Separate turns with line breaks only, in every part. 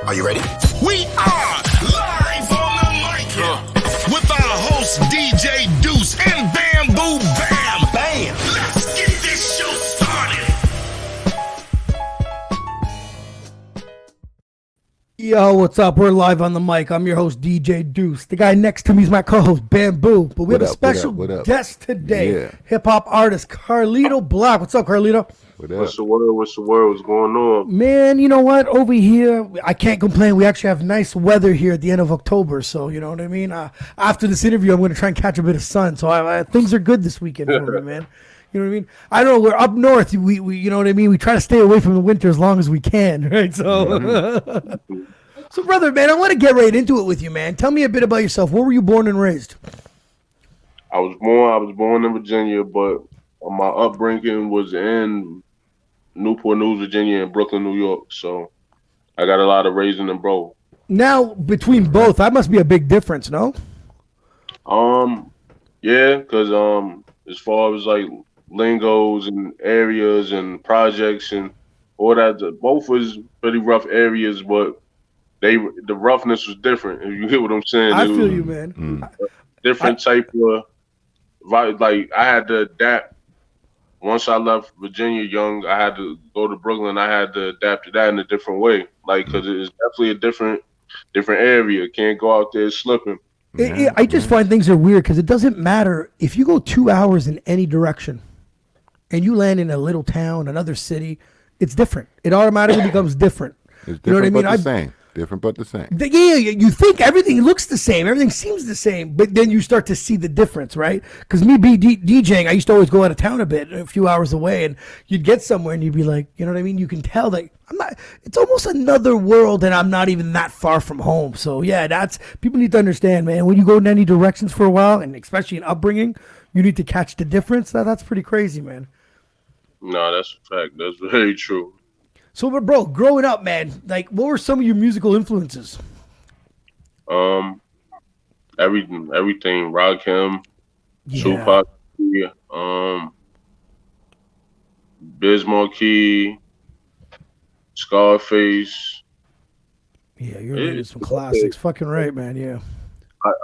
Are you ready?
We are live on the mic with our host DJ Deuce and Bamboo Bam.
Bam!
Let's get this show started.
Yo, what's up? We're live on the mic. I'm your host, DJ Deuce. The guy next to me is my co-host, Bamboo. But we have a special guest today, hip-hop artist Carlito Black. What's up, Carlito?
What's the word? What's going on?
Man, you know what? Over here, I can't complain. We actually have nice weather here at the end of October. So, you know what I mean? After this interview, I'm going to try and catch a bit of sun. So things are good this weekend for me, man. You know what I mean? I don't know. We're up north. We you know what I mean? We try to stay away from the winter as long as we can, right? So, so brother, man, I want to get right into it with you, man. Tell me a bit about yourself. Where were you born and raised?
I was born in Virginia, but my upbringing was in Newport News, Virginia, and Brooklyn, New York. So I got a lot of raising in both.
Now, between both, that must be a big difference, no?
Yeah, because as far as like lingos and areas and projects and all that, both was pretty rough areas, but the roughness was different. If you hear what I'm saying,
I feel you, man.
Different type of vibe. Like I had to adapt. Once I left Virginia young, I had to go to Brooklyn. I had to adapt to that in a different way, like because it's definitely a different area. Can't go out there slipping.
I just find things are weird because it doesn't matter if you go 2 hours in any direction and you land in a little town, another city, it's different. It automatically becomes different.
It's different,
you know what I mean?
but the same. Different, but the same.
Yeah, you think everything looks the same, everything seems the same, but then you start to see the difference, right? Because me DJing, I used to always go out of town a few hours away, and you'd get somewhere and you'd be like, you know what I mean? You can tell that it's almost another world, and I'm not even that far from home. So yeah, people need to understand, man. When you go in any directions for a while, and especially in upbringing, you need to catch the difference. That's pretty crazy, man.
No, that's a fact. That's very true.
So, but bro, growing up, man, like, what were some of your musical influences?
Everything, Rakim, Tupac, Biz Markie, Scarface.
Yeah, you're into some classics. Fucking right, man. Yeah.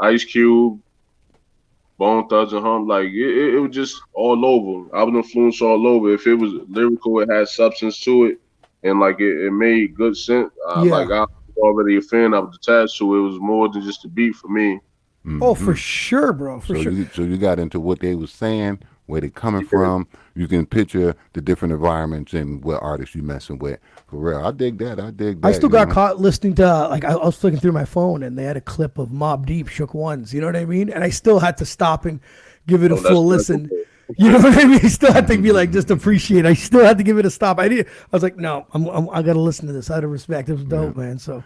Ice Cube, Bone Thugs and Hum. Like it was just all over. I was influenced all over. If it was lyrical, it had substance to it. And like it made good sense. Like I was already a fan. I was attached to it. It was more than just a beat for me.
Mm-hmm.
Oh, for sure, bro. For sure.
So you got into what they was saying, where they coming from. You can picture the different environments and what artists you messing with. For real, I dig that.
I still got caught listening to I was flicking through my phone and they had a clip of Mobb Deep, Shook Ones. You know what I mean? And I still had to stop and give it a full listen. You know what I mean? I still had to be like, just appreciate. I still had to give it a stop. I was like, no, I got to listen to this out of respect. It was dope, man. So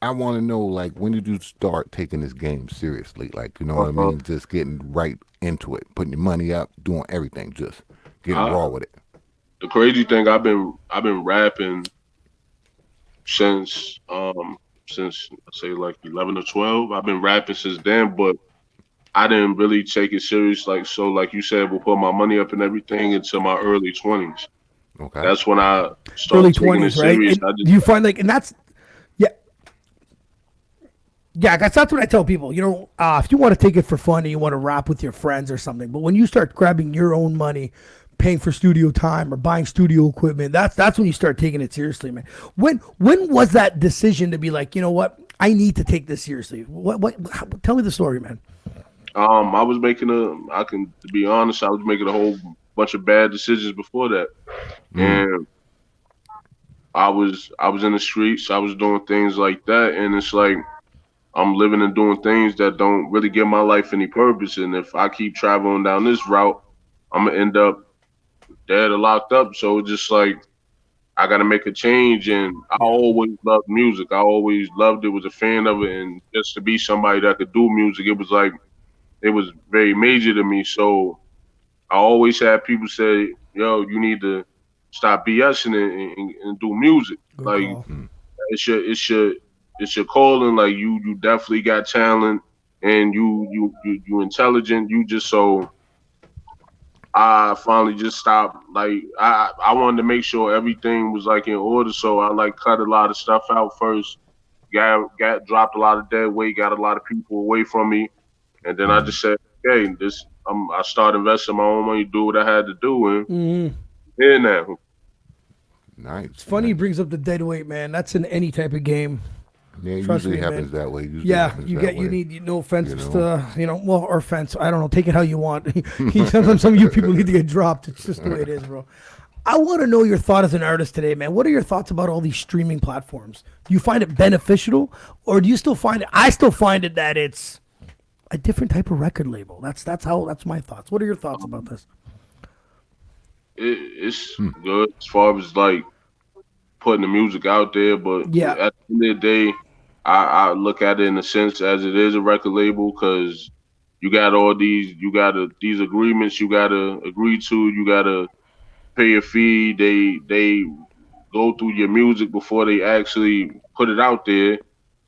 I want to know, like, when did you start taking this game seriously? Like, you know what I mean? Just getting right into it, putting your money up, doing everything, just getting raw with it.
The crazy thing, I've been rapping since I say like 11 or 12. I've been rapping since then, but I didn't really take it serious, like you said, we'll put my money up and everything until my early 20s.
Okay,
that's when I started taking it serious.
Right? Do you find like, and that's that's what I tell people. You know, if you want to take it for fun and you want to rap with your friends or something, but when you start grabbing your own money, paying for studio time or buying studio equipment, that's when you start taking it seriously, man. When was that decision to be like, you know what, I need to take this seriously? Tell me the story, man.
I was making to be honest, I was making a whole bunch of bad decisions before that. And I was in the streets, I was doing things like that, and it's like I'm living and doing things that don't really give my life any purpose. And if I keep traveling down this route, I'm gonna end up dead or locked up. So it's just like I gotta make a change. And I always loved music. I always loved it, was a fan of it, and just to be somebody that could do music, it was like it was very major to me. So I always had people say, yo, you need to stop BSing and do music. Good like call. It's your calling. Like you definitely got talent and you intelligent. You just so I finally just stopped. Like I wanted to make sure everything was like in order. So I like cut a lot of stuff out first got dropped a lot of dead weight, got a lot of people away from me, and then I just said, okay, I started investing my own money, do what I had to do, and here now.
Nice.
It's funny he brings up the dead weight, man. That's in any type of game.
Yeah, it
Trust
usually
me,
happens
man.
that way. Usually
Yeah,
happens
you
that
get
way.
you need no offense
You know?
to well, or offense. I don't know. Take it how you want. Sometimes some of you people need to get dropped. It's just the way it is, bro. I want to know your thought as an artist today, man. What are your thoughts about all these streaming platforms? Do you find it beneficial, or do you still find it? I still find it that it's a different type of record label. That's my thoughts. What are your thoughts about this?
It's good as far as like putting the music out there, but
Yeah.
at the end of the day, I look at it in a sense as it is a record label because you got these agreements you gotta agree to. You gotta pay a fee. They go through your music before they actually put it out there.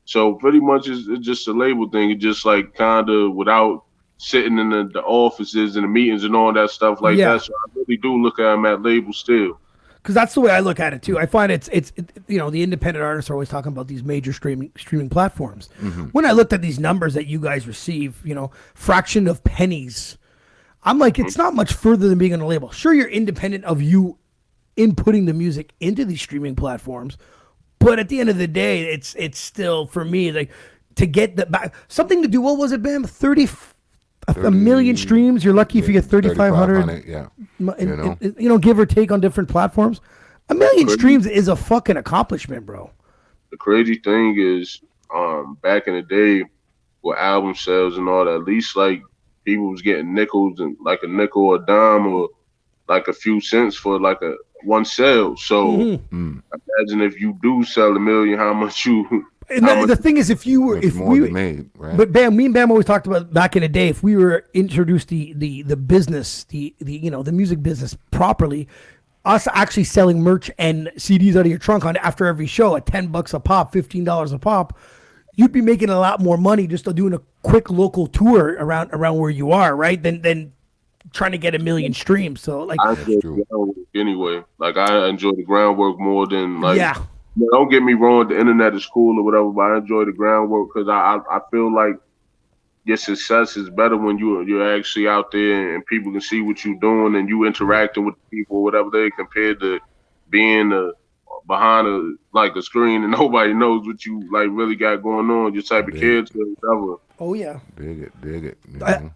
So pretty much it's just a label thing. It's just like kind of without sitting in the offices and the meetings and all that stuff like
Yeah.
that. So I really do look at them at labels still.
Because that's the way I look at it too. I find it's the independent artists are always talking about these major streaming platforms. When I looked at these numbers that you guys receive, fraction of pennies, I'm like, it's not much further than being on a label. Sure, you're independent of you inputting the music into these streaming platforms, but at the end of the day, it's still for me like to get something to do. What was it, Bam? 30 a million streams. You're lucky if you get 3,500.
Yeah.
Give or take on different platforms. A million streams is a fucking accomplishment, bro.
The crazy thing is, back in the day, with album sales and all that, at least like people was getting nickels and like a nickel or a dime or like a few cents for like a one sale. So imagine if you do sell a million, how much you.
And the thing is, if we
made, right?
But Bam, me and Bam always talked about back in the day, if we were introduced the business, the music business properly, us actually selling merch and CDs out of your trunk on after every show at $10 a pop, $15 a pop, you'd be making a lot more money just doing a quick local tour around where you are, right? Than trying to get a million streams. So like,
I enjoy the groundwork anyway. Like I enjoy the groundwork more than like.
Yeah.
Don't get me wrong, the internet is cool or whatever, but I enjoy the groundwork because I feel like your success is better when you're actually out there and people can see what you're doing and you interacting with people or whatever they compared to being behind a screen and nobody knows what you like really got going on, your type of kids or whatever.
Oh yeah.
Dig it.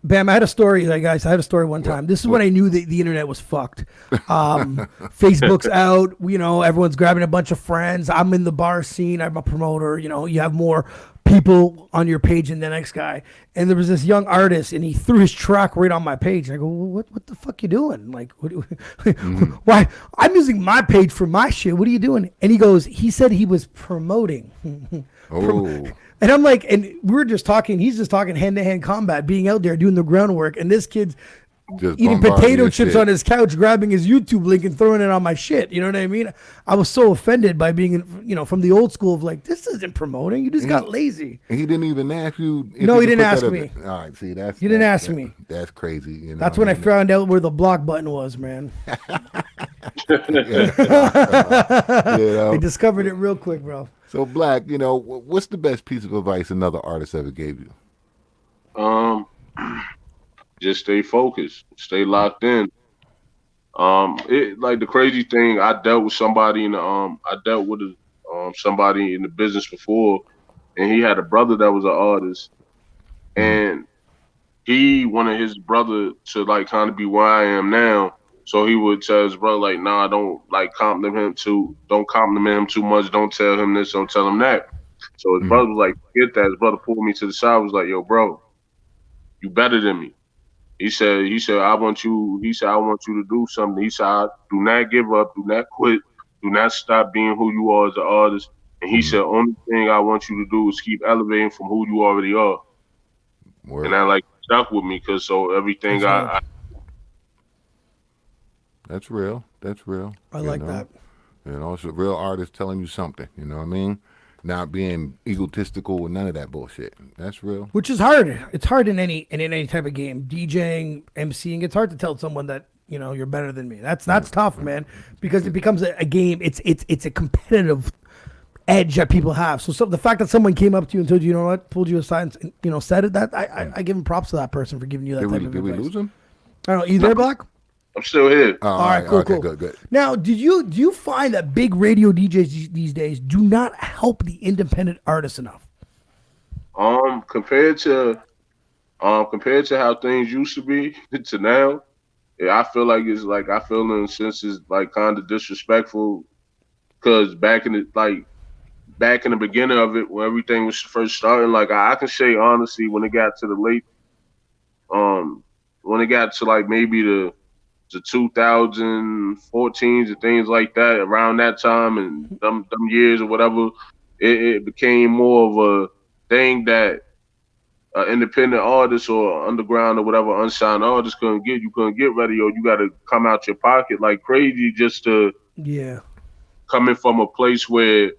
Bam, I had a story, guys. I had a story one time. This is when I knew that the internet was fucked. Facebook's out. Everyone's grabbing a bunch of friends. I'm in the bar scene. I'm a promoter. You have more people on your page than the next guy. And there was this young artist, and he threw his track right on my page. And I go, well, what the fuck you doing? Like, why? I'm using my page for my shit. What are you doing? And he said he was promoting.
Oh.
And I'm like, and we're just talking, he's just talking hand-to-hand combat, being out there doing the groundwork, and this kid's
Just
eating
bombarding
potato
your
chips
shit.
on his couch, grabbing his YouTube link and throwing it on my shit. You know what I mean? I was so offended by being, from the old school of like, this isn't promoting. You just got lazy.
And he didn't even ask you. If
No,
you
he
could
didn't
put
ask
that
me.
All right, see, that's
You didn't ask me.
That's crazy.
That's when I found out where the block button was, man. I discovered it real quick, bro.
So, Black, what's the best piece of advice another artist ever gave you?
Just stay focused, stay locked in. Like the crazy thing, I dealt with somebody somebody in the business before, and he had a brother that was an artist, and he wanted his brother to like kind of be where I am now. So he would tell his brother like, "Nah, don't like compliment him too much. Don't tell him this, don't tell him that." So his brother was like, "Forget that." His brother pulled me to the side, was like, "Yo, bro, you better than me." He said, I want you to do something. He said, do not give up, do not quit, do not stop being who you are as an artist. And he said, only thing I want you to do is keep elevating from who you already are.
Word.
And that like stuck with me because so everything
That's real. That's real.
I like that.
It's a real artist telling you something. You know what I mean? Not being egotistical with none of that bullshit. That's real.
Which is hard. It's hard in any type of game. DJing, MCing, it's hard to tell someone that, you're better than me. That's tough, man. Because it becomes a game. It's a competitive edge that people have. So the fact that someone came up to you and told you, you know what, pulled you aside, and, said it, that I give him props to that person for giving you that type of advice.
Did we lose him?
I don't know. You there, Black?
I'm still here.
Oh,
all right, cool,
okay,
cool.
Good.
Now, do you find that big radio DJs these days do not help the independent artists enough?
Compared to how things used to be to now, yeah, I feel like in a sense it's like kind of disrespectful, because back in the beginning of it, when everything was first starting, like I can say honestly, when it got to the late, when it got to like maybe the 2014s and things like that, around that time and them years or whatever, it became more of a thing that independent artists or underground or whatever unsigned artists couldn't get. You couldn't get radio. You got to come out your pocket like crazy just to coming from a place where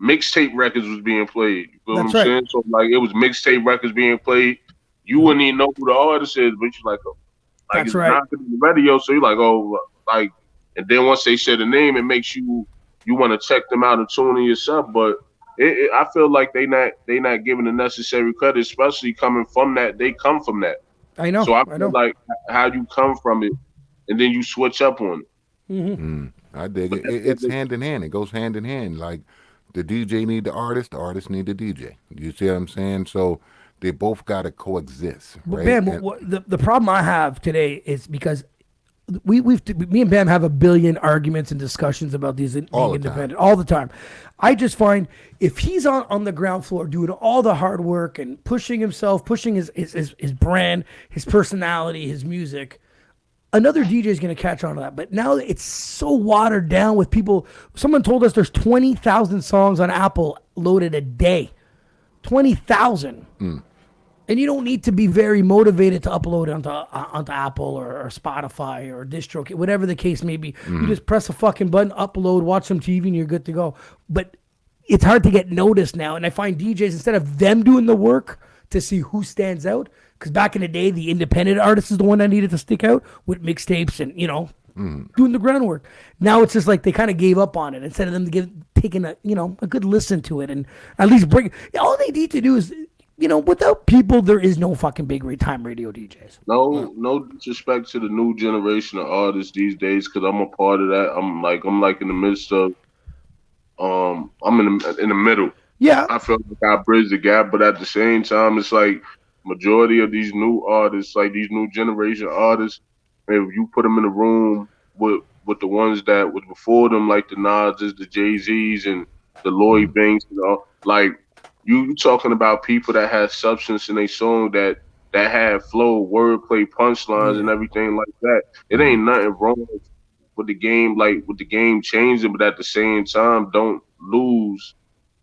mixtape records was being played. You feel what I'm saying? So like it was mixtape records being played. You wouldn't even know who the artist is, but you're like, it's not in the radio. So you're like, and then once they say the name, it makes you want to check them out and tune in yourself. But I feel like they not giving the necessary credit, especially coming from that. They come from that.
I know.
So I feel like how you come from it, and then you switch up on it.
Mm-hmm.
I dig it. It's hand in hand. It goes hand in hand. Like the DJ need the artist
Mm-hmm.
need the DJ. You see what I'm saying? So they both got to coexist, right?
Bam, the problem I have today is because me and Bam have a billion arguments and discussions about these being independent all the time. I just find if he's on the ground floor doing all the hard work and pushing himself, pushing his brand, his personality, his music, another DJ is going to catch on to that. But now it's so watered down with people. Someone told us there's 20,000 songs on Apple loaded a day. 20,000. And you don't need to be very motivated to upload it onto Apple or Spotify or DistroKid, whatever the case may be. You just press a fucking button, upload, watch some TV, and you're good to go. But it's hard to get noticed now. And I find DJs, instead of them doing the work to see who stands out, because back in the day, the independent artist is the one that needed to stick out with mixtapes and, doing the groundwork. Now it's just like they kind of gave up on it instead of them taking a good listen to it and at least bring. All they need to do is, without people, there is no fucking big time radio DJs.
No disrespect to the new generation of artists these days, because I'm a part of that. I'm like in the midst of, I'm in the middle.
Yeah,
I feel like I bridge the gap, but at the same time, it's like majority of these new artists, like these new generation artists, if you put them in a room with the ones that was before them, like the Nas's, the Jay-Z's, and the Lloyd Banks, like. You talking about people that have substance in their song that have flow, wordplay, punchlines, and everything like that. It ain't nothing wrong with the game, with the game changing, but at the same time, don't lose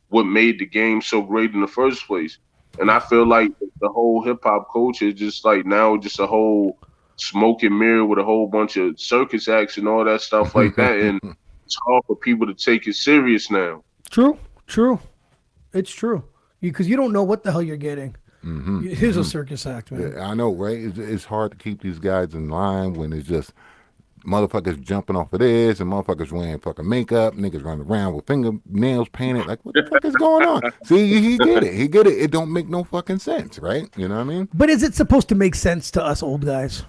what made the game so great in the first place. And I feel like the whole hip hop culture is just like now just a whole smoke and mirror with a whole bunch of circus acts and all that stuff like that. And it's hard for people to take it serious now.
True. It's true. Because you don't know what the hell you're getting. Here's a circus act, man.
Yeah, I know, right? It's hard to keep these guys in line when it's just motherfuckers jumping off of this and motherfuckers wearing fucking makeup, niggas running around with fingernails painted. Like, what the fuck is going on? See, he get it. It don't make no fucking sense, right? You know what I mean?
But is it supposed to make sense to us old guys?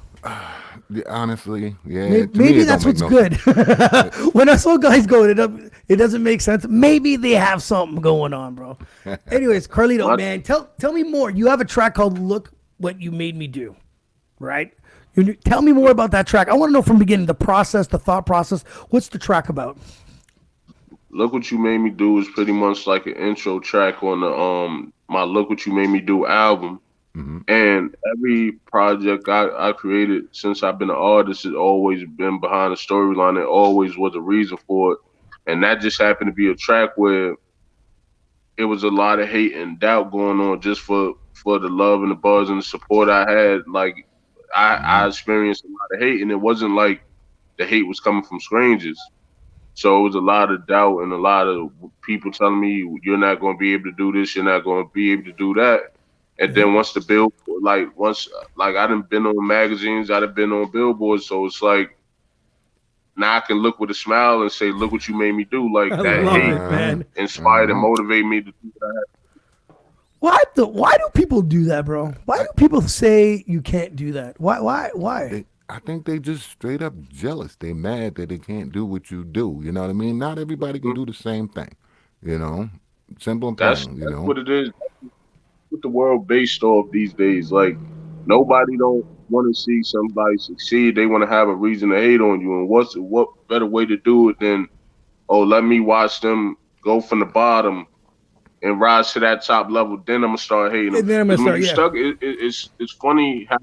Honestly, yeah.
Maybe that's what's good. When us old guys go, it doesn't make sense. Maybe they have something going on, bro. Anyways, Carlito, man, tell me more. You have a track called "Look What You Made Me Do," right? Tell me more about that track. I want to know from the beginning, the process, the thought process. What's the track about?
"Look What You Made Me Do" is pretty much like an intro track on the my "Look What You Made Me Do" album. And every project I created since I've been an artist has always been behind a storyline. There always was a reason for it. And that just happened to be a track where it was a lot of hate and doubt going on just for the love and the buzz and the support I had. Like I experienced a lot of hate, and it wasn't like the hate was coming from strangers. So it was a lot of doubt and a lot of people telling me, you're not going to be able to do this, you're not going to be able to do that. And then once the bill, I done been on magazines, I done been on billboards, so it's like now I can look with a smile and say, look what you made me do. Like
I
that
love
hate
it, man.
inspired and motivate me to do that.
Why do people do that, bro? Why do people say you can't do that? Why?
I think they just straight up jealous. They mad that they can't do what you do. You know what I mean? Not everybody can do the same thing. You know, simple and
That's
plain. You know.
what it is. What the world based off these days. Like nobody don't want to see somebody succeed. They want to have a reason to hate on you. And what better way to do it than, oh, let me watch them go from the bottom and rise to that top level. Then I'm gonna start hating them.
And then I'm gonna
Because when
start,
you
yeah.
stuck, it's funny how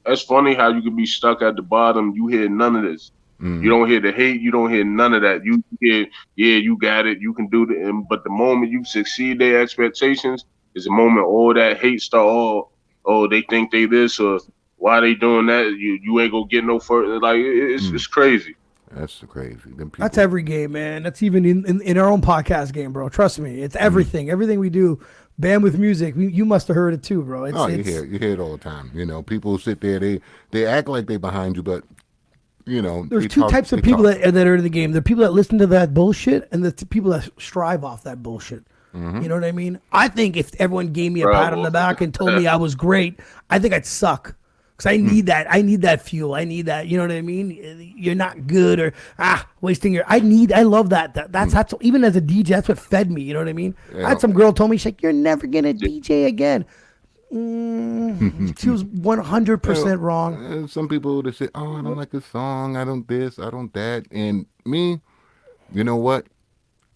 it's funny how you can be stuck at the bottom. You hear none of this. You don't hear the hate. You don't hear none of that. You hear, yeah, you got it. You can do it. But the moment you succeed their expectations is the moment all that hate start. Oh, they think they this or why they doing that? You ain't gonna get no further. Like it's crazy.
That's crazy. Them people.
That's every game, man. That's even in our own podcast game, bro. Trust me, it's everything. Everything we do, Bam with music. You must have heard it too, bro.
You hear it all the time. You know, people sit there, they act like they behind you, but you know,
there's two types of people that are in the game. The people that listen to that bullshit, and the people that strive off that bullshit. You know what I mean? I think if everyone gave me a pat on the back and told me I was great, I think I'd suck. Because I need that. I need that fuel. I need that. You know what I mean? You're not good or wasting your. I love that. That's even as a DJ. That's what fed me. You know what I mean?
Yeah.
I had some girl told me she's like, "You're never gonna DJ again." She was 100% wrong.
Some people that say, "Oh, I don't like this song. I don't this. I don't that." And me, you know what?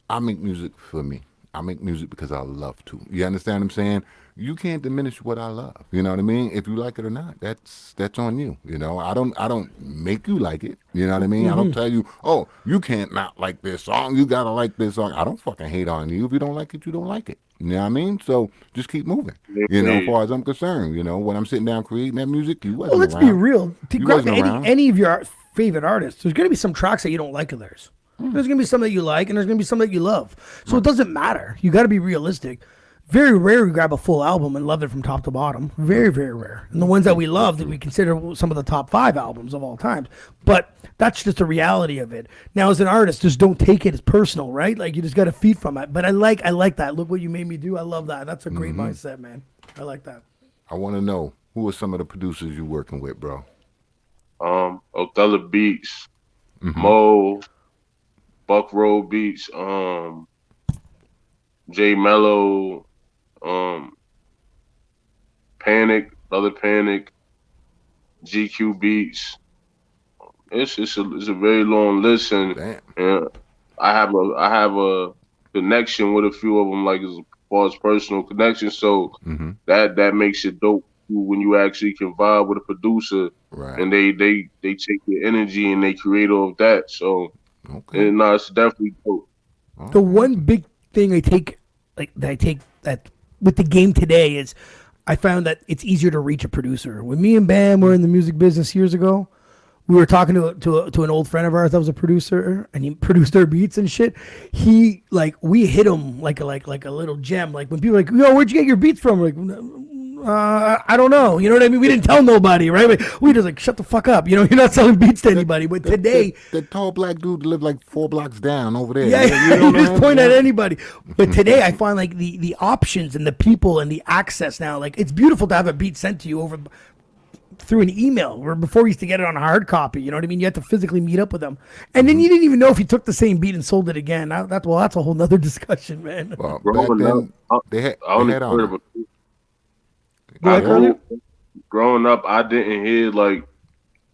I make music for me. I make music because I love to. You understand what I'm saying? You can't diminish what I love. You know what I mean? If you like it or not, that's on you. You know, I don't make you like it. You know what I mean? I don't tell you, oh, you can't not like this song. You gotta like this song. I don't fucking hate on you. If you don't like it, you don't like it. You know what I mean? So just keep moving. You know, as far as I'm concerned, you know, when I'm sitting down creating that music, you wasn't
Let's
around.
be real. To
You
grab
wasn't around.
any of your favorite artists, there's gonna be some tracks that you don't like of theirs. There's gonna be some that you like, and there's gonna be some that you love. So it doesn't matter. You got to be realistic. Very rare we grab a full album and love it from top to bottom. Very, very rare. And the ones that we love that we consider some of the top 5 albums of all time. But that's just the reality of it. Now, as an artist, just don't take it as personal, right? Like you just got to feed from it. But I like that. Look what you made me do. I love that. That's a great mindset, man. I like that.
I want to know who are some of the producers you working with, bro?
Othello Beats, Mo, Buck Road Beats, J Mello, Panic, Other Panic, GQ Beats. It's a very long list, and I have a connection with a few of them, like as far as personal connection. So that makes it dope when you actually can vibe with a producer, and they take your energy and they create off that. So it's definitely dope.
The one big thing I take that with the game today is I found that it's easier to reach a producer. When me and Bam were in the music business years ago, we were talking to an old friend of ours that was a producer, and he produced our beats and shit. He we hit him like a little gem. Like when people are like, "Yo, where'd you get your beats from?" We're like, I don't know. You know what I mean? We didn't tell nobody, right? We just shut the fuck up. You know, you're not selling beats to anybody. But today,
the tall black dude lived like 4 blocks down over there.
yeah, you just point at anybody. But today, I find the options and the people and the access now. Like it's beautiful to have a beat sent to you over through an email, where before you used to get it on a hard copy. You know what I mean? You had to physically meet up with them, and then you didn't even know if he took the same beat and sold it again. That's a whole nother discussion, man.
Well, back then, they had on.
Growing up, I didn't hear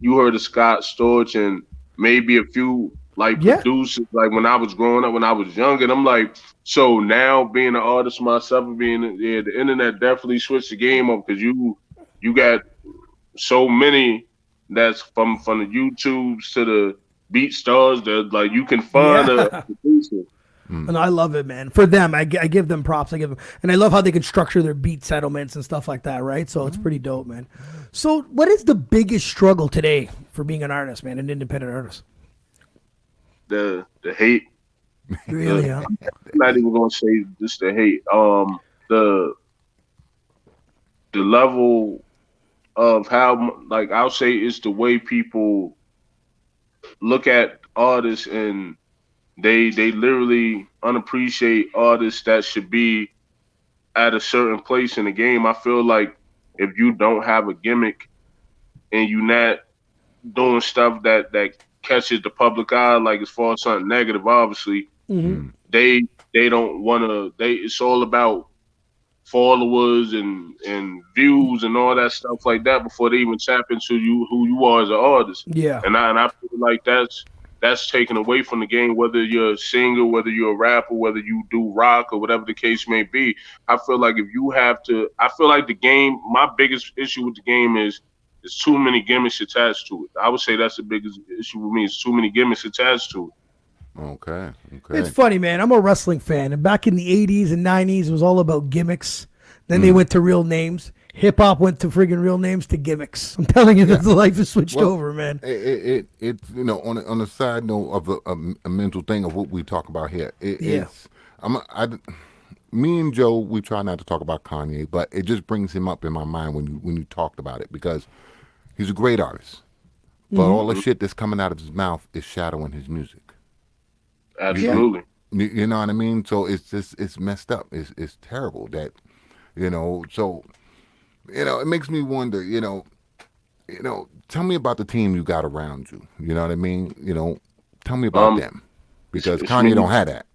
you heard of Scott Storch and maybe a few producers when I was growing up, when I was young, and I'm like, so now being an artist myself and being the internet definitely switched the game up because you got so many that's from the YouTubes to the beat stars that you can find a producer.
And I love it, man. For them, I give them props. And I love how they can structure their beat settlements and stuff like that, right? So it's pretty dope, man. So what is the biggest struggle today for being an artist, man, an independent artist?
The hate.
Really, huh?
I'm not even gonna say just the hate. The level of how I'll say it's the way people look at artists and they literally unappreciate artists that should be at a certain place in the game. I feel like if you don't have a gimmick and you not doing stuff that catches the public eye, like as far as something negative, obviously, they don't want to. It's all about followers and views and all that stuff like that before they even tap into who you are as an artist.
Yeah.
And I feel like that's taken away from the game, whether you're a singer, whether you're a rapper, whether you do rock or whatever the case may be. I feel like if you have to, I feel like the game, my biggest issue with the game is there's too many gimmicks attached to it. I would say that's the biggest issue with me, is too many gimmicks attached to it.
Okay.
It's funny, man. I'm a wrestling fan, and back in the 80s and 90s, it was all about gimmicks. Then they went to real names. Hip hop went to friggin' real names to gimmicks. I'm telling you that the life has switched over, man.
It's on the side note of a mental thing of what we talk about here. It's me and Joe, we try not to talk about Kanye, but it just brings him up in my mind when you talked about it, because he's a great artist, but all the shit that's coming out of his mouth is shadowing his music.
Absolutely.
You know what I mean? So it's messed up. It's terrible that, so, it makes me wonder, tell me about the team you got around you. You know what I mean? Tell me about them, because Kanye don't have that.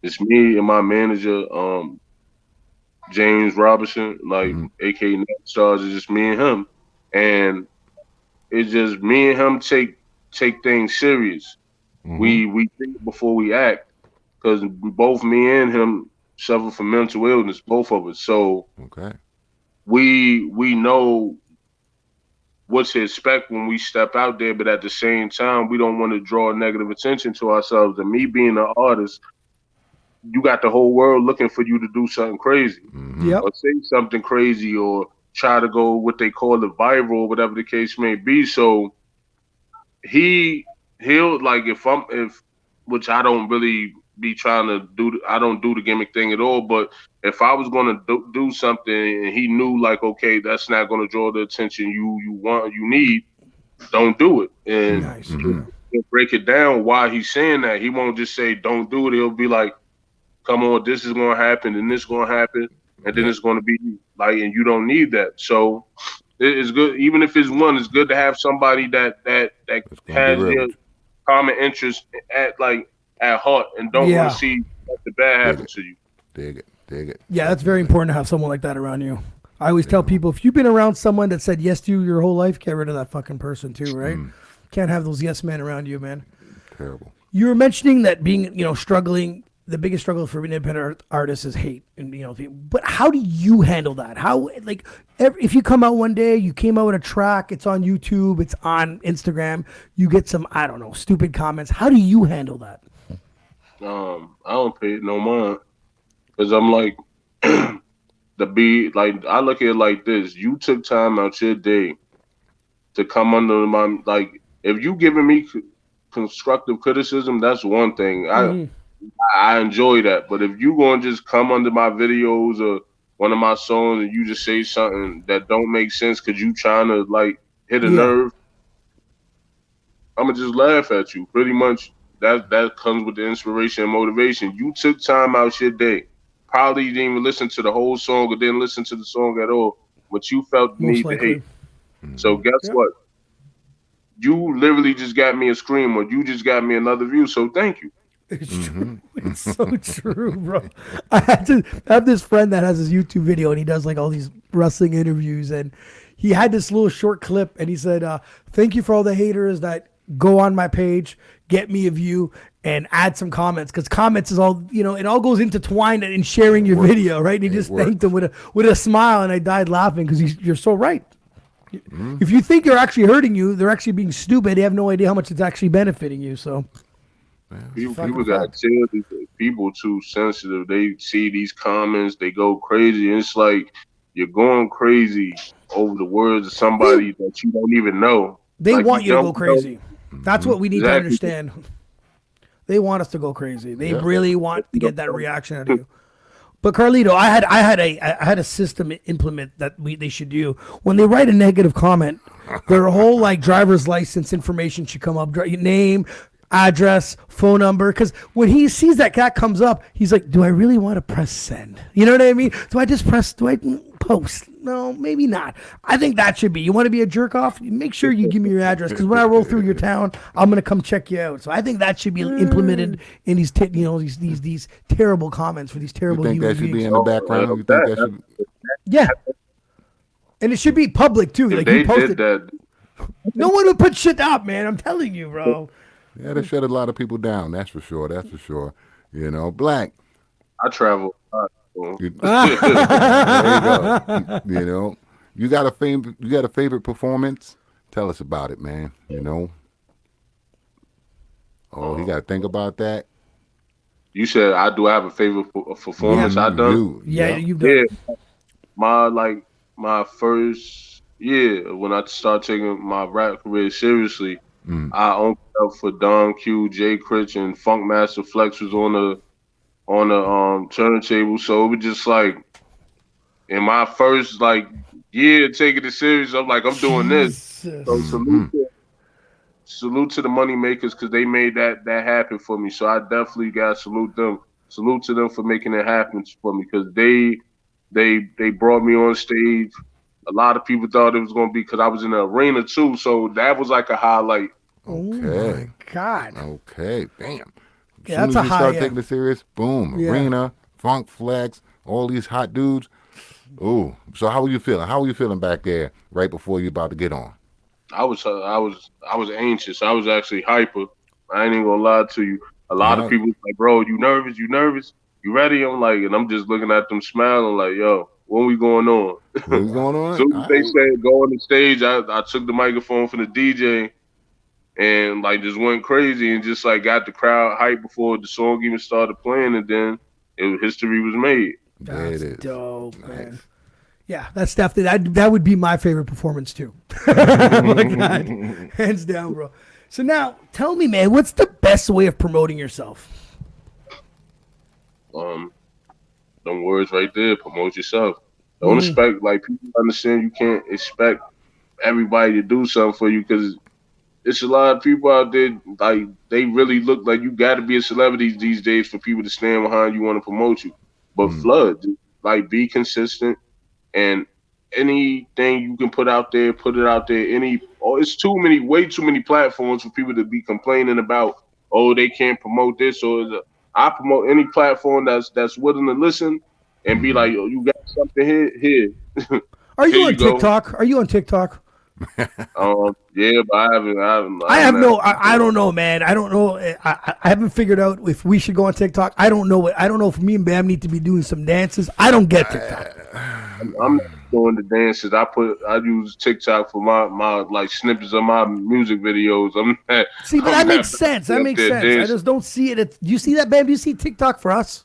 It's me and my manager, James Robinson, aka Stars. It's just me and him, and it's just me and him take things serious. We think before we act, because me and him suffer from mental illness, both of us. So we know what to expect when we step out there, but at the same time, we don't want to draw negative attention to ourselves. And me being an artist, you got the whole world looking for you to do something crazy, or say something crazy, or try to go what they call the viral, whatever the case may be. So he'll like if which I don't really be trying to do. I don't do the gimmick thing at all. But if I was going to do something and he knew like, okay, that's not going to draw the attention you need, don't do it. And he'll break it down why he's saying that. He won't just say don't do it. He'll be like, come on, this is going to happen, and this is going to happen, and then it's going to be like, and you don't need that. So it's good, even if it's one. It's good to have somebody that has their common interest at heart and don't want to see the bad happen to you.
Dig it.
Yeah, that's very important to have someone like that around you. I always tell people, if you've been around someone that said yes to you your whole life, get rid of that fucking person too, right? Can't have those yes men around you, man.
Terrible.
You were mentioning that being, struggling. The biggest struggle for independent artists is hate, and but how do you handle that? How, if you come out one day, you came out with a track, it's on YouTube, it's on Instagram, you get some, I don't know, stupid comments. How do you handle that?
I don't pay it no mind, because I'm like, I look at it like this: you took time out your day to come under my, if you giving me constructive criticism, that's one thing. I enjoy that. But if you gonna just come under my videos or one of my songs and you just say something that don't make sense because you trying to hit a nerve, I'ma just laugh at you. Pretty much that comes with the inspiration and motivation. You took time out your day. Probably didn't even listen to the whole song or didn't listen to the song at all, but you felt the need to hate. So guess what? You literally just got me a scream, or you just got me another view. So thank you.
It's true. It's so true, bro. I have this friend that has his YouTube video, and he does all these wrestling interviews, and he had this little short clip, and he said, thank you for all the haters that go on my page, get me a view, and add some comments, because comments is all, it all goes intertwined in sharing your video, right? And he just thanked him with a smile, and I died laughing, because you're so right. If you think they're actually hurting you, they're actually being stupid. They have no idea how much it's actually benefiting you, so...
People got chill. People too sensitive. They see these comments, they go crazy. And it's like you're going crazy over the words of somebody that you don't even know.
They want you to go crazy. That's what we need to understand. They want us to go crazy. They really want to get that reaction out of you. But Carlito, I had a system implement that they should do when they write a negative comment. Their whole like driver's license information should come up. Name, address, phone number. Because when he sees that comes up, he's like, "Do I really want to press send? You know what I mean? Do I just press? Do I post? No, maybe not. I think that should be. You want to be a jerk off? Make sure you give me your address. Because when I roll through your town, I'm gonna come check you out. So I think that should be implemented in these these terrible comments for these terrible.
You think that should be in the background? You think that should?
Yeah. And it should be public too. Like
they
you posted.
did that.
No one would put shit up, man. I'm telling you, bro.
Yeah, they shut a lot of people down. That's for sure. That's for sure. You know, Black.
I travel.
There you go. You know, you got a favorite performance? Tell us about it, man. You know. Oh, you got to think about that.
You said I have a favorite performance I done.
You've done.
Yeah, my first year when I started taking my rap career seriously, I opened up for Don Q, Jay Critch, and Funkmaster Flex was on the turntable. So it was just like in my first like year taking it serious, I'm like, I'm doing this. So salute to the money makers because they made that happen for me. So I definitely gotta salute them. Salute to them for making it happen for me because they brought me on stage. A lot of people thought it was going to be because I was in the arena too. So that was like a highlight.
Okay.
Oh my God.
Okay. Damn.
Yeah,
as soon as you start taking it serious, boom,
Yeah.
arena, Funk Flex, all these hot dudes. Ooh. So how were you feeling? How were you feeling back there right before you about to get on?
I was anxious. I was actually hyper. I ain't even gonna lie to you. A lot of people was like, bro, you nervous? You nervous? You ready? I'm like, and I'm just looking at them smiling like, yo, when we going on?
What's going on?
As soon as they said go on the stage, I took the microphone from the DJ and like just went crazy and just like got the crowd hyped before the song even started playing, and then history was made.
There it is.
Dope, man. Yeah, that's definitely that would be my favorite performance too. Like that, hands down, bro. So now, tell me, man, what's the best way of promoting yourself?
Them words right there, promote yourself. Don't expect, like, people understand you can't expect everybody to do something for you because it's a lot of people out there, like, they really look like you got to be a celebrity these days for people to stand behind you, want to promote you. But flood, like, be consistent, and anything you can put out there, put it out there. It's way too many platforms for people to be complaining about, oh, they can't promote this, or I promote any platform that's willing to listen and be like, oh, you got something here.
Are you on TikTok? Are you on TikTok?
Yeah, but I haven't.
I don't know, man. I don't know. I haven't figured out if we should go on TikTok. I don't know. I don't know if me and Bam need to be doing some dances. I don't get TikTok.
I'm not doing the dances. I use TikTok for my like snippets of my music videos.
That makes sense. That makes sense. Dancing. I just don't see it. Do you see that, Bam? Do you see TikTok for us?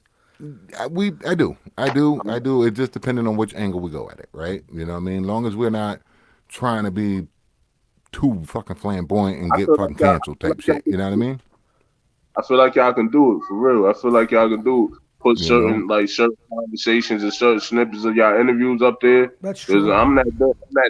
I do. It just depending on which angle we go at it, right? You know what I mean? As long as we're not trying to be too fucking flamboyant and get fucking canceled type shit. You know what I mean?
I feel like y'all can do it for real. I feel like y'all can do it. Put certain conversations and certain snippets of y'all interviews up there.
That's true.
I'm not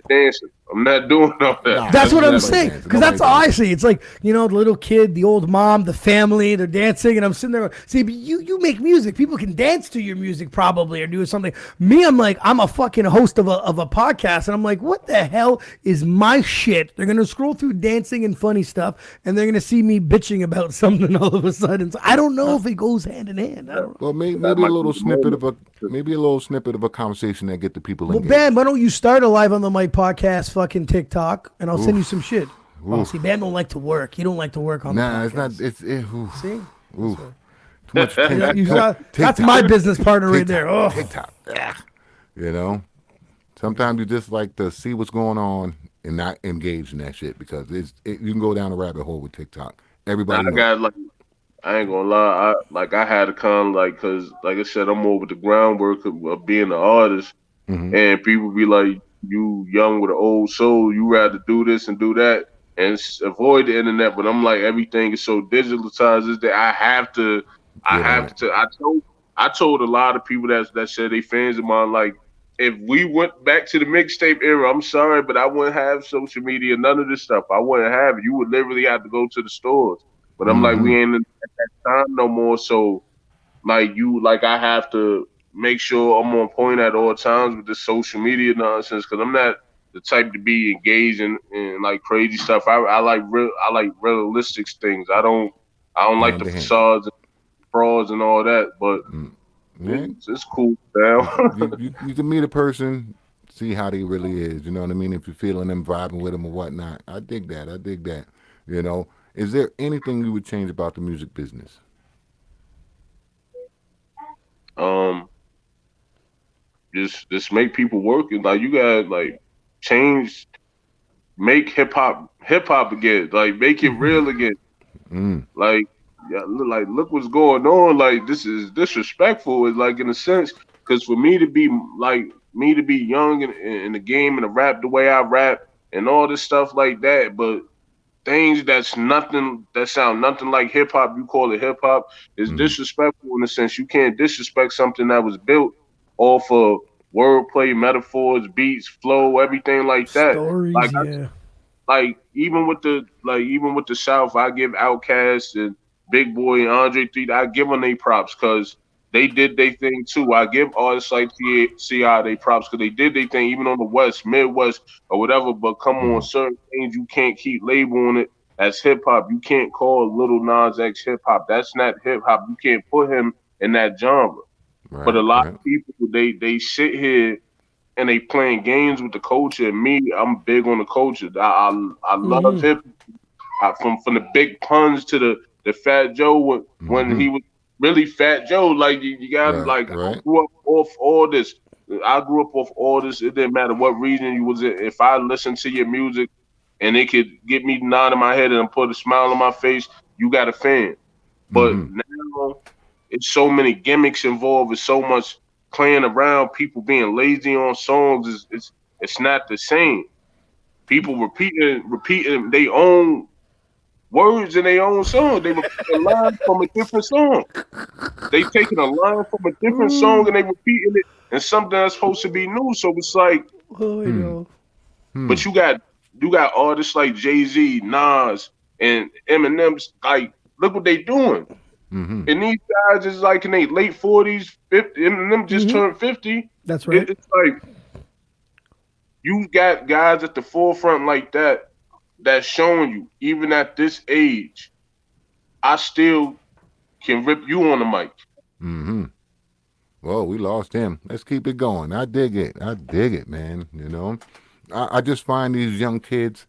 dancing. I'm not doing all that.
That's what I'm saying. Because that's all I see. It's like, the little kid, the old mom, the family, they're dancing, and I'm sitting there. See, but you make music. People can dance to your music probably or do something. Me, I'm like, I'm a fucking host of a podcast, and I'm like, what the hell is my shit? They're gonna scroll through dancing and funny stuff, and they're gonna see me bitching about something all of a sudden. So I don't know if it goes hand in hand. I don't know.
Well, maybe a little snippet of a conversation that get the people engaged.
Well, Bam, why don't you start a Live on the Mic podcast fucking TikTok, and I'll send you some shit. Oh, see, Bam don't like to work. You don't like to work on the podcast.
It's not. It's
See?
Too much TikTok.
That's my business partner right there. Oh.
TikTok. Sometimes you just like to see what's going on and not engage in that shit because you can go down a rabbit hole with TikTok. Everybody
I ain't gonna lie. I had to kind of because like I said, I'm over the groundwork of being an artist, and people be like, "You young with an old soul, you rather do this and do that and avoid the internet." But I'm like, everything is so digitalized is that I have to. I told a lot of people that said they fans of mine, like, if we went back to the mixtape era, I'm sorry, but I wouldn't have social media, none of this stuff. I wouldn't have it. You would literally have to go to the stores. But I'm like, we ain't at that time no more. So like I have to make sure I'm on point at all times with the social media nonsense because I'm not the type to be engaged in like crazy stuff. I like realistic things. I don't like the facades and frauds and all that, but
Yeah.
it's cool now.
You can meet a person, see how they really is. You know what I mean? If you're feeling them, vibing with them or whatnot. I dig that. I dig that. You know, is there anything you would change about the music business?
Just make people work and like you gotta like change, make hip hop again, like make it real again. Like yeah, look what's going on. Like this is disrespectful. It's like in a sense, because for me to be young in the game and to rap the way I rap and all this stuff like that, but things that sound nothing like hip hop, you call it hip hop, is disrespectful in a sense. You can't disrespect something that was built off of wordplay, metaphors, beats, flow, everything like that.
Stories, yeah.
Even with the South, I give Outkast and Big Boy and Andre 3, I give them their props because they did their thing too. I give artists like T.I. their props because they did their thing, even on the West, Midwest, or whatever. But come on, certain things you can't keep labeling it as hip hop. You can't call Lil Nas X hip hop. That's not hip hop. You can't put him in that genre.
Right,
but a lot of people, they sit here and they playing games with the culture. And me, I'm big on the culture. I love hip hop from the big puns to the Fat Joe when he was really Fat Joe. Like you gotta I grew up off all this. I grew up off all this. It didn't matter what region you was in. If I listened to your music and it could get me nod in my head and put a smile on my face, you got a fan. But now it's so many gimmicks involved. It's so much playing around. People being lazy on songs. It's not the same. People repeating their own words in their own song. They repeat a line from a different song. They taking a line from a different song and they repeating it in something that's supposed to be new. So it's like, but you got artists like Jay-Z, Nas, and Eminem's. Like, look what they doing. And these guys is like in their late 40s, 50, and them just turned 50.
That's right.
It's like you got guys at the forefront like that that's showing you, even at this age, I still can rip you on the mic.
Well, we lost him. Let's keep it going. I dig it, man. You know, I just find these young kids,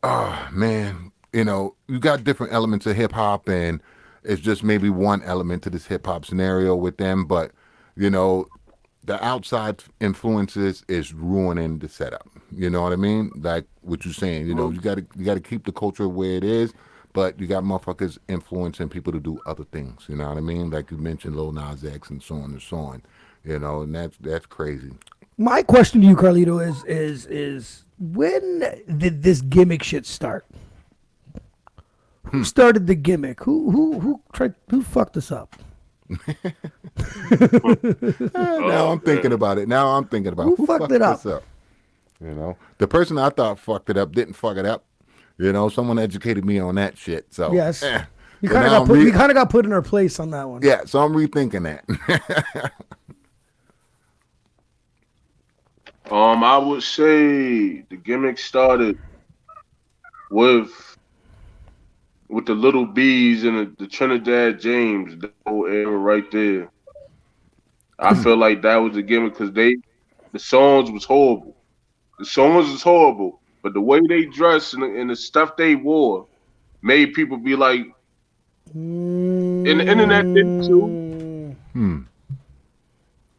man, you know, you got different elements of hip hop and it's just maybe one element to this hip hop scenario with them, but you know, the outside influences is ruining the setup. You know what I mean? Like what you're saying. You know, you gotta keep the culture where it is, but you got motherfuckers influencing people to do other things. You know what I mean? Like you mentioned, Lil Nas X and so on and so on. You know, and that's crazy.
My question to you, Carlito, is when did this gimmick shit start? Who started the gimmick? Who fucked us up?
Now I'm thinking about it. Who
fucked it up?
You know, the person I thought fucked it up didn't fuck it up. You know, someone educated me on that shit. So
yes, we kind of got put in our place on that one.
Yeah, so I'm rethinking that.
I would say the gimmick started with the Little B's and the Trinidad James, the whole era right there. I feel like that was the gimmick because the songs was horrible. The songs was horrible, but the way they dressed and the stuff they wore made people be like, and the internet did too.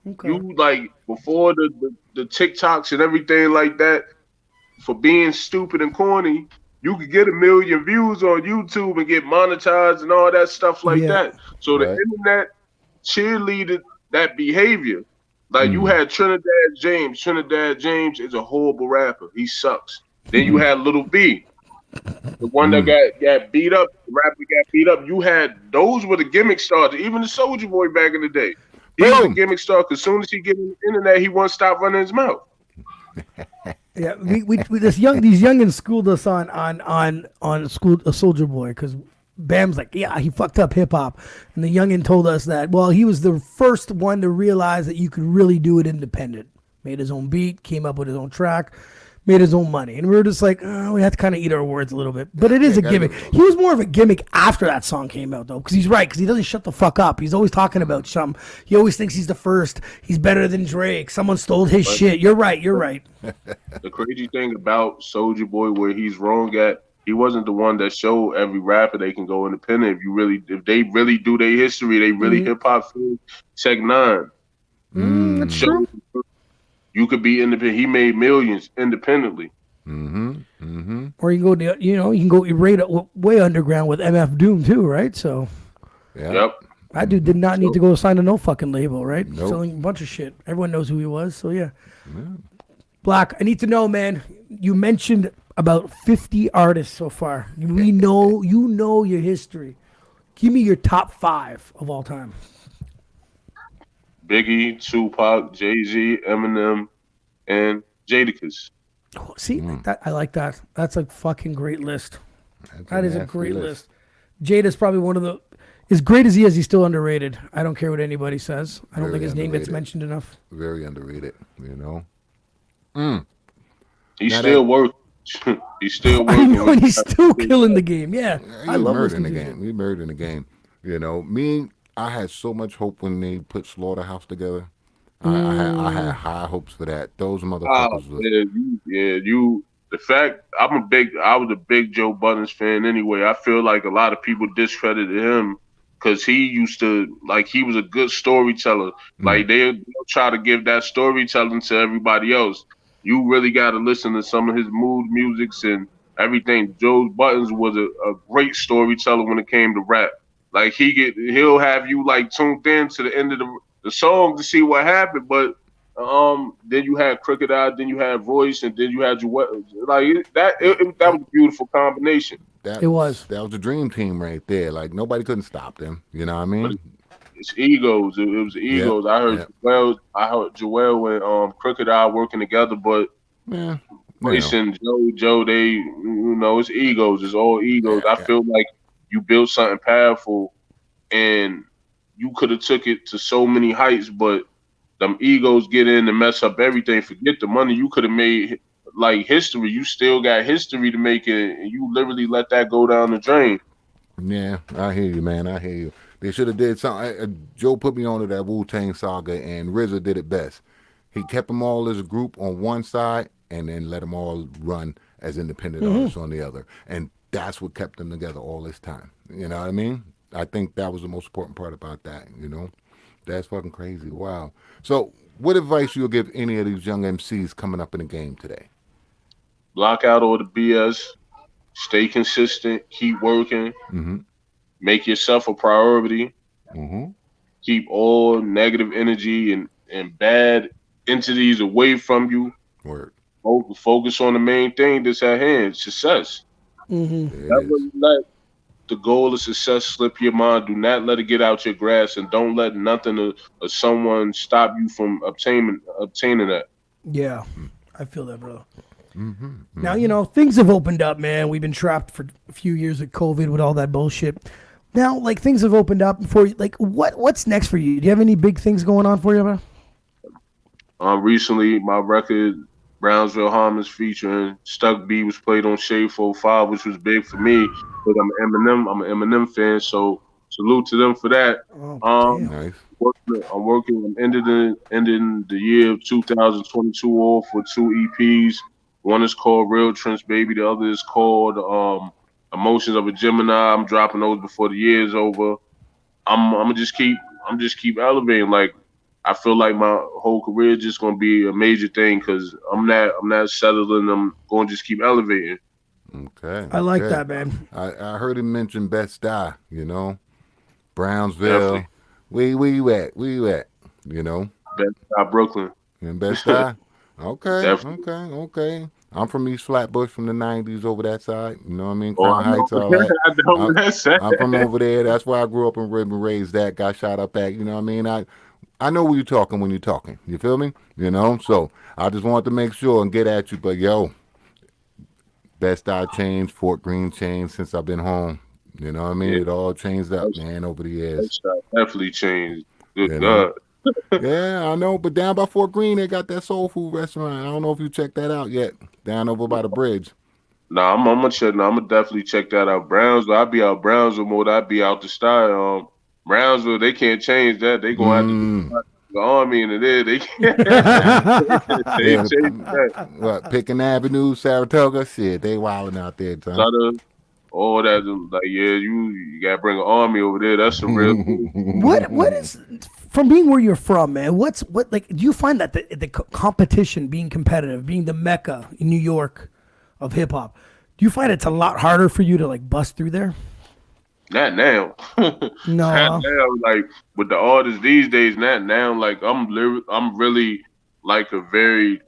Okay.
You like before the TikToks and everything like that, for being stupid and corny, you could get 1 million views on YouTube and get monetized and all that stuff like that. So the internet cheerleaded that behavior. Like you had Trinidad James. Trinidad James is a horrible rapper. He sucks. Then you had Little B, the one that got beat up, the rapper got beat up. You had those were the gimmick stars. Even the Soulja Boy back in the day. He was a
Boom.
gimmick star because as soon as he get in the internet, he won't stop running his mouth.
Yeah, we these youngins schooled us on school a Soldier Boy because Bam's like, yeah, he fucked up hip hop, and the youngin told us that he was the first one to realize that you could really do it independent. Made his own beat, came up with his own track, made his own money, and we were just like, oh, we have to kind of eat our words a little bit. But it is a gimmick. He was more of a gimmick after that song came out though, because he's right, because he doesn't shut the fuck up. He's always talking about something. He always thinks he's the first. He's better than Drake. Someone stole his shit. You're right. You're right.
The crazy thing about Soldier Boy, where he's wrong at, he wasn't the one that showed every rapper they can go independent. If they really do their history, they really hip hop fans. Tech Nine.
That's true.
You could be independent. He made millions independently.
Or you can go, you can go way underground with MF Doom too, right? So,
Yep.
that dude did not need to go sign to no fucking label, right?
Nope.
Selling a bunch of shit. Everyone knows who he was. So yeah. Black, I need to know, man. You mentioned about 50 artists so far. We know you know your history. Give me your top 5 of all time.
Biggie, Tupac, Jay-Z, Eminem, and Jadakiss.
Oh, see, I like that. That's a fucking great list. That is a great list. Jada's probably one of the, as great as he is, he's still underrated. I don't care what anybody says. I don't think his name gets mentioned enough.
Very underrated,
He's still working. He's still
I
working.
know, and he's still killing the game. Yeah, I
He's
love
murdering the
listening to
game. He's murdering the game. I had so much hope when they put Slaughterhouse together. I had high hopes for that. Those motherfuckers was
The fact I was a big Joe Buttons fan anyway. I feel like a lot of people discredited him because he was a good storyteller. Like they'll try to give that storytelling to everybody else. You really got to listen to some of his mood musics and everything. Joe Buttons was a great storyteller when it came to rap. Like he'll have you like tuned in to the end of the song to see what happened, but then you had Crooked Eye, then you had Royce, and then you had Joel. Like that was a beautiful combination.
That was
the dream team right there. Like nobody couldn't stop them. You know what I mean?
It's egos. It was egos.
Yep.
I heard Joel and Crooked Eye working together, but Royce and Joe, they it's egos. It's all egos. I feel like you built something powerful, and you could have took it to so many heights, but them egos get in and mess up everything. Forget the money. You could have made like history. You still got history to make it, and you literally let that go down the drain.
Yeah, I hear you, man. I hear you. They should have did something. Joe put me onto that Wu-Tang saga, and RZA did it best. He kept them all as a group on one side, and then let them all run as independent artists on the other. And that's what kept them together all this time. You know what I mean? I think that was the most important part about that, That's fucking crazy. Wow. So what advice you'll give any of these young MCs coming up in the game today?
Block out all the BS. Stay consistent. Keep working. Make yourself a priority. Keep all negative energy and bad entities away from you.
Word.
Focus on the main thing that's at hand, success. Never let the goal of success slip your mind. Do not let it get out your grasp, and don't let nothing or someone stop you from obtaining that.
Yeah, I feel that, brother. Now, things have opened up, man. We've been trapped for a few years with COVID with all that bullshit. Now, like, things have opened up for you. Like, what's next for you? Do you have any big things going on for you, man?
Recently, my record, Brownsville Harmons, featuring Stuck B, was played on Shade 45, which was big for me because I'm an Eminem fan. So salute to them for that.
Nice.
I'm ending the year of 2022 off with 2 EPs. One is called Real Trench Baby. The other is called Emotions of a Gemini. I'm dropping those before the year is over. I'm just keep elevating. Like, I feel like my whole career is just gonna be a major thing because I'm not settling. I'm going to just keep elevating.
Okay.
I like that, man.
I heard him mention Best Die. Brownsville. Where you at?
Best Die, Brooklyn.
In Best Die. Okay.
Definitely.
Okay. I'm from East Flatbush from the 90s over that side. You know what I mean? Crown Heights, all
I
that.
know that's
I'm from over there. That's where I grew up and raised that. Got shot up at. You know what I mean? I know when you're talking when you're talking. You feel me? You know. So I just wanted to make sure and get at you. But yo, Best I changed, Fort Greene changed since I've been home. You know what I mean?
Yeah,
It all changed up,
that's,
man, over the years.
that's definitely changed. Good
You know?
God.
Yeah, I know. But down by Fort Greene, they got that soul food restaurant. I don't know if you checked that out yet. Down over by the bridge.
Nah, I'm gonna check. Nah, I'm gonna definitely check that out. Brownsville, I'll be out Brownsville more. Than I'd be out the style. Brownsville, they can't change that. They gonna have to do
Mm.
the army in there. They can't. They
Yeah,
change that.
what, Picking Avenue, Saratoga? Shit, they wilding out there, son.
Sutter, all that. Like, yeah, you gotta bring an army over there. That's some real.
What is from being where you're from, man? What like? Do you find that the competition, being competitive, being the mecca in New York of hip hop, do you find it's a lot harder for you to like bust through there?
Not now.
No.
Not now. Like with the artists these days, not now. Like I'm really like a very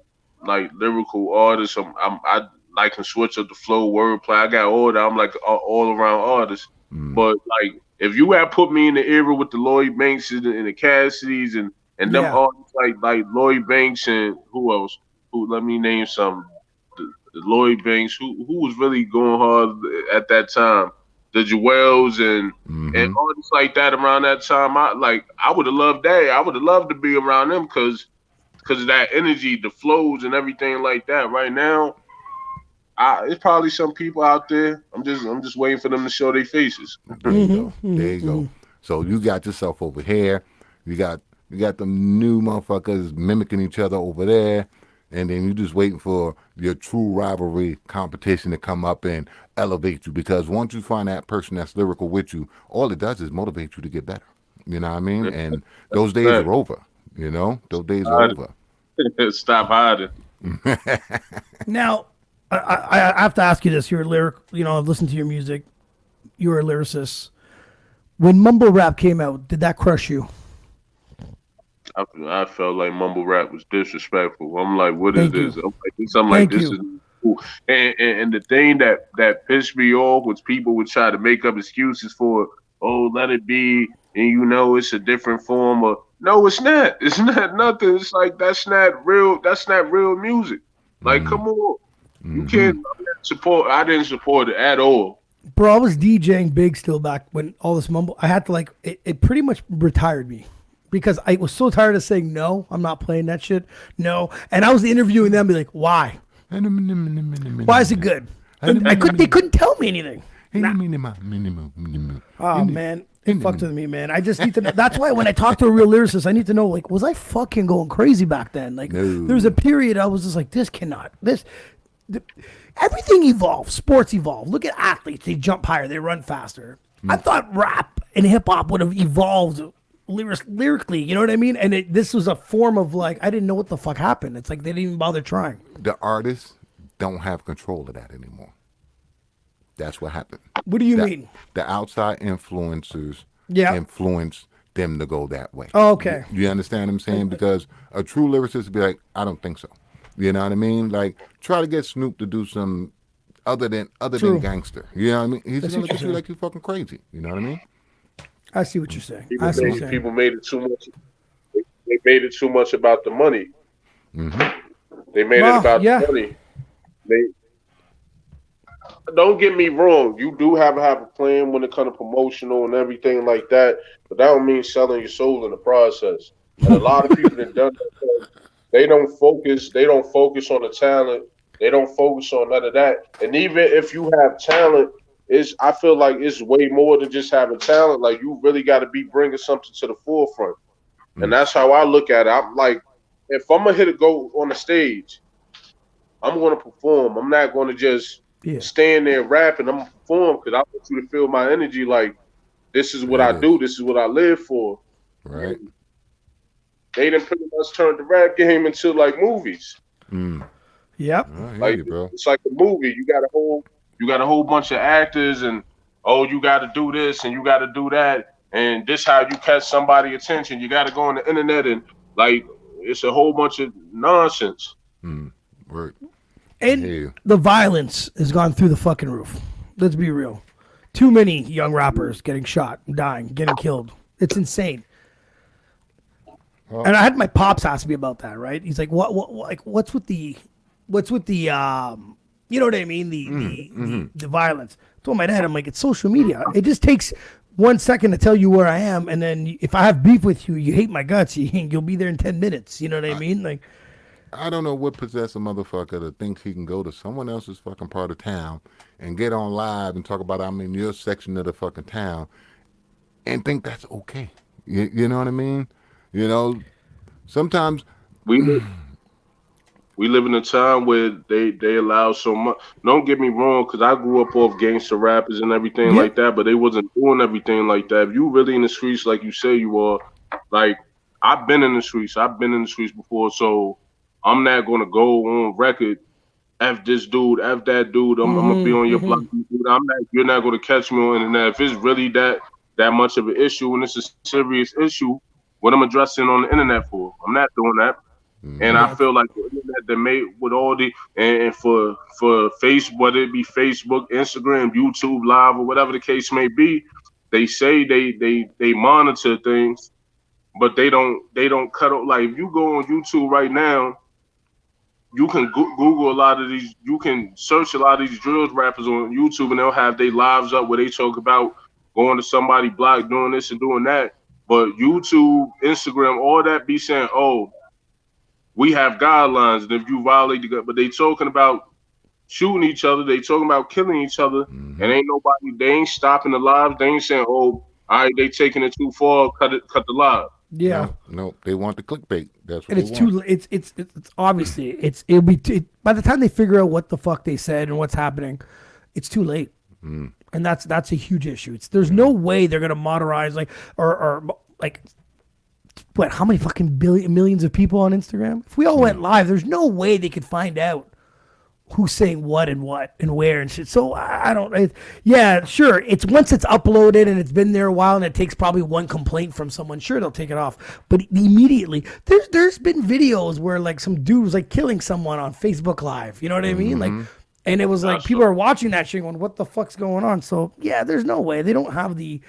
like lyrical artist. I like can switch up the flow, wordplay. I got all that. I'm like all around artist. But like if you had put me in the era with the Lloyd Banks and the Cassidys and them
Yeah.
artists like Lloyd Banks and who else? Who let me name some. The Lloyd Banks, who was really going hard at that time, the Jewels and artists like that around that time. I would have loved that. I would have loved to be around them because of that energy, the flows and everything like that. Right now, it's probably some people out there. I'm just waiting for them to show their faces.
There you go. There you go. So you got yourself over here. You got them new motherfuckers mimicking each other over there. And then you just waiting for your true rivalry competition to come up and elevate you. Because once you find that person that's lyrical with you, all it does is motivate you to get better. You know what I mean? And those days are over. You know? Those days are over.
Stop hiding.
Now, I have to ask you this. You're a lyric. You know, I've listened to your music. You're a lyricist. When mumble rap came out, did that crush you?
I felt like mumble rap was disrespectful. I'm like, what is
Thank you.
this? I'm like, this
Thank
is cool. And the thing that pissed me off was people would try to make up excuses for, oh, let it be, and you know it's a different form of. No, it's not. It's not nothing. It's like that's not real. That's not real music. Like, come on, you can't I didn't support it at all.
Bro, I was DJing big still back when all this mumble. I had to like it pretty much retired me. Because I was so tired of saying no, I'm not playing that shit. No, and I was interviewing them, be like, why? Why is it good? And they couldn't tell me anything. Oh man, it fucked with me, man. I just need to know. That's why when I talk to a real lyricist, I need to know, like, was I fucking going crazy back then? Like, there was a period I was just like, everything evolves. Sports evolve. Look at athletes; they jump higher, they run faster. I thought rap and hip hop would have evolved lyrically, you know what I mean? And this was a form of like, I didn't know what the fuck happened. It's like they didn't even bother trying.
The artists don't have control of that anymore. That's what happened.
What do you mean?
The outside influencers influence them to go that way.
Oh, okay.
You understand what I'm saying? Because a true lyricist would be like, I don't think so. You know what I mean? Like, try to get Snoop to do some other than gangster. You know what I mean? He's gonna look at you like you're fucking crazy. You know what I mean?
I see what you're saying.
People made it too much. They made it too much about the money. They made it about the money. Don't get me wrong. You do have a plan when it comes to promotional and everything like that, but that don't mean selling your soul in the process. And a lot of people that done that, they don't focus. They don't focus on the talent. They don't focus on none of that. And even if you have talent, I feel like it's way more than just having talent. Like, you really got to be bringing something to the forefront. And that's how I look at it. I'm like, if I'm going to go on the stage, I'm going to perform. I'm not going to just stand there rapping. I'm going to perform because I want you to feel my energy. Like, this is what I do. This is what I live for.
Right.
They done pretty much turned the rap game into like movies.
Yep.
Like, it's like a movie. You got a whole bunch of actors and, oh, you got to do this and you got to do that. And this how you catch somebody's attention. You got to go on the internet and, like, it's a whole bunch of nonsense.
Right.
And the violence has gone through the fucking roof. Let's be real. Too many young rappers getting shot, dying, getting killed. It's insane. And I had my pops ask me about that, right? He's like, what's with the, you know what I mean? The violence. I told my dad, I'm like, it's social media. It just takes 1 second to tell you where I am. And then if I have beef with you, you hate my guts, you'll be there in 10 minutes. You know what I mean? Like,
I don't know what possessed a motherfucker that thinks he can go to someone else's fucking part of town and get on live and talk about I'm in your section of the fucking town and think that's okay. You know what I mean? You know, sometimes
we live in a time where they allow so much. Don't get me wrong, because I grew up off gangster rappers and everything like that, but they wasn't doing everything like that. If you really in the streets like you say you are, like I've been in the streets. I've been in the streets before, so I'm not gonna go on record. F this dude, F that dude. I'm gonna be on your block. You're not gonna catch me on the internet. If it's really that much of an issue and it's a serious issue, what I'm addressing on the internet for? I'm not doing that. And I feel like the internet that made with all the and for Facebook, whether it be Facebook, Instagram, YouTube Live, or whatever the case may be, they say they monitor things, but they don't cut off. Like if you go on YouTube right now, you can Google a lot of these. You can search a lot of these drills rappers on YouTube, and they'll have their lives up where they talk about going to somebody block, doing this and doing that. But YouTube, Instagram, all that be saying, oh, we have guidelines, and if you violate the, but they talking about shooting each other, they talking about killing each other, and they ain't stopping the lives. They ain't saying, oh, all right, they taking it too far, cut the live.
Yeah.
No, they want the clickbait. That's what
and
they want.
It's obviously it'll be by the time they figure out what the fuck they said and what's happening, it's too late. And that's a huge issue. There's no way they're gonna moderize or what? How many fucking millions of people on Instagram? If we all went live, there's no way they could find out who's saying what and where and shit. So I don't. Yeah, sure. It's once it's uploaded and it's been there a while and it takes probably one complaint from someone. Sure, they'll take it off. But immediately, there's been videos where like some dude was like killing someone on Facebook Live. You know what I mean? Like, and it was like people are watching that shit going, "What the fuck's going on?" So yeah, there's no way they don't have the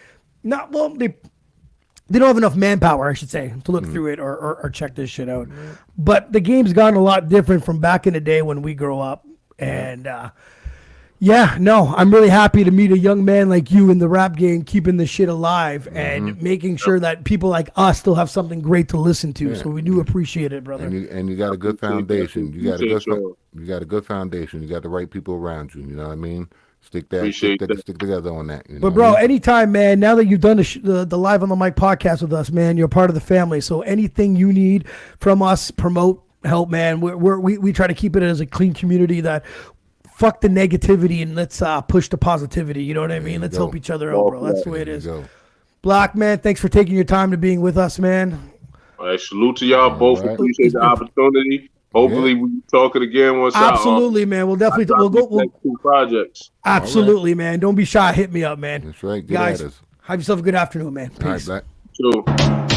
They don't have enough manpower, I should say, to look through it or check this shit out. But the game's gotten a lot different from back in the day when we grew up. And I'm really happy to meet a young man like you in the rap game, keeping the shit alive and making sure that people like us still have something great to listen to. So we do appreciate it, brother.
And you got a good foundation. You got a good foundation. You got the right people around you. You know what I mean? Stick together on that.
But bro, anytime, man. Now that you've done the Live on the Mic podcast with us, man, you're part of the family. So anything you need from us, promote, help, man. We try to keep it as a clean community that fuck the negativity and let's push the positivity. You know what I mean? Let's help each other out, bro. That's the way it is. Black, man, thanks for taking your time to being with us, man.
All right, salute to y'all both. Appreciate the opportunity. Hopefully we talk it again once.
Absolutely, man. We'll definitely we'll
next two projects.
Absolutely, man. Don't be shy. Hit me up, man.
That's right.
Guys, have yourself a good afternoon, man. Peace.
All right, Black.
Sure.